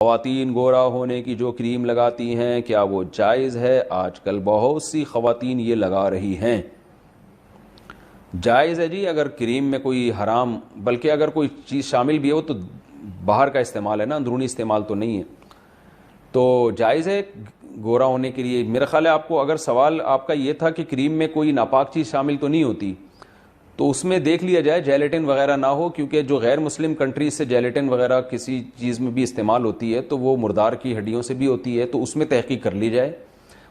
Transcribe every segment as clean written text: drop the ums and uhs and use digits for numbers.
خواتین گورا ہونے کی جو کریم لگاتی ہیں کیا وہ جائز ہے؟ آج کل بہت سی خواتین یہ لگا رہی ہیں۔ جائز ہے جی، اگر کریم میں کوئی حرام، بلکہ اگر کوئی چیز شامل بھی ہے وہ تو باہر کا استعمال ہے نا، اندرونی استعمال تو نہیں ہے، تو جائز ہے گورا ہونے کے لیے۔ میرا خیال ہے آپ کو اگر سوال آپ کا یہ تھا کہ کریم میں کوئی ناپاک چیز شامل تو نہیں ہوتی، تو اس میں دیکھ لیا جائے جیلیٹن وغیرہ نہ ہو، کیونکہ جو غیر مسلم کنٹریز سے جیلیٹن وغیرہ کسی چیز میں بھی استعمال ہوتی ہے تو وہ مردار کی ہڈیوں سے بھی ہوتی ہے، تو اس میں تحقیق کر لی جائے،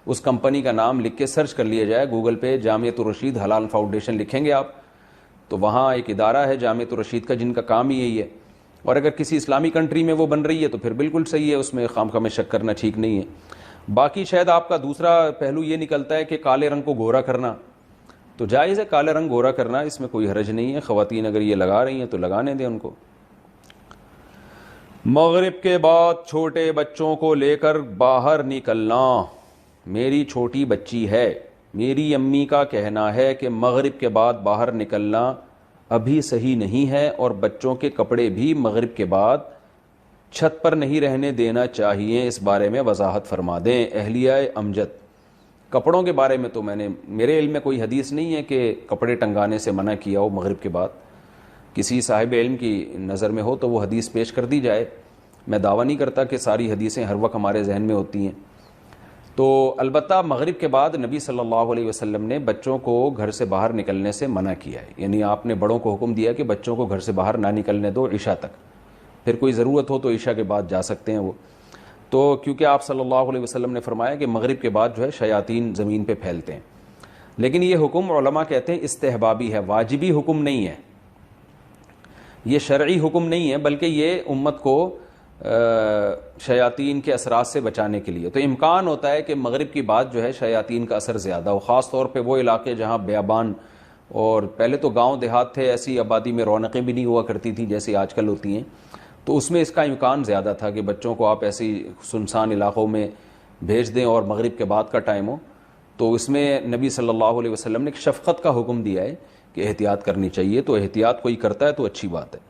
اس کمپنی کا نام لکھ کے سرچ کر لیا جائے گوگل پہ، جامعۃ الرشید حلال فاؤنڈیشن لکھیں گے آپ تو وہاں ایک ادارہ ہے جامعۃ الرشید کا جن کا کام ہی یہی ہے، اور اگر کسی اسلامی کنٹری میں وہ بن رہی ہے تو پھر بالکل صحیح ہے، اس میں خواہ میں شک کرنا ٹھیک نہیں ہے۔ باقی شاید آپ کا دوسرا پہلو یہ نکلتا ہے کہ کالے رنگ کو گورا کرنا، تو جائز ہے کالے رنگ گورا کرنا، اس میں کوئی حرج نہیں ہے، خواتین اگر یہ لگا رہی ہیں تو لگانے دیں ان کو۔ مغرب کے بعد چھوٹے بچوں کو لے کر باہر نکلنا، میری چھوٹی بچی ہے، میری امی کا کہنا ہے کہ مغرب کے بعد باہر نکلنا ابھی صحیح نہیں ہے، اور بچوں کے کپڑے بھی مغرب کے بعد چھت پر نہیں رہنے دینا چاہیے، اس بارے میں وضاحت فرما دیں۔ اہلیہ امجد، کپڑوں کے بارے میں تو میرے علم میں کوئی حدیث نہیں ہے کہ کپڑے ٹنگانے سے منع کیا ہو مغرب کے بعد، کسی صاحب علم کی نظر میں ہو تو وہ حدیث پیش کر دی جائے، میں دعویٰ نہیں کرتا کہ ساری حدیثیں ہر وقت ہمارے ذہن میں ہوتی ہیں۔ تو البتہ مغرب کے بعد نبی صلی اللہ علیہ وسلم نے بچوں کو گھر سے باہر نکلنے سے منع کیا ہے، یعنی آپ نے بڑوں کو حکم دیا کہ بچوں کو گھر سے باہر نہ نکلنے دو عشاء تک، پھر کوئی ضرورت ہو تو عشاء کے بعد جا سکتے ہیں وہ، تو کیونکہ آپ صلی اللہ علیہ وسلم نے فرمایا کہ مغرب کے بعد جو ہے شیاطین زمین پہ پھیلتے ہیں۔ لیکن یہ حکم علماء کہتے ہیں استحبابی ہے، واجبی حکم نہیں ہے، یہ شرعی حکم نہیں ہے، بلکہ یہ امت کو شیاطین کے اثرات سے بچانے کے لیے۔ تو امکان ہوتا ہے کہ مغرب کی بعد جو ہے شیاطین کا اثر زیادہ ہو، خاص طور پہ وہ علاقے جہاں بیابان، اور پہلے تو گاؤں دیہات تھے، ایسی آبادی میں رونقیں بھی نہیں ہوا کرتی تھیں جیسے آج کل ہوتی ہیں، تو اس میں اس کا امکان زیادہ تھا کہ بچوں کو آپ ایسی سنسان علاقوں میں بھیج دیں اور مغرب کے بعد کا ٹائم ہو، تو اس میں نبی صلی اللہ علیہ وسلم نے ایک شفقت کا حکم دیا ہے کہ احتیاط کرنی چاہیے، تو احتیاط کوئی کرتا ہے تو اچھی بات ہے۔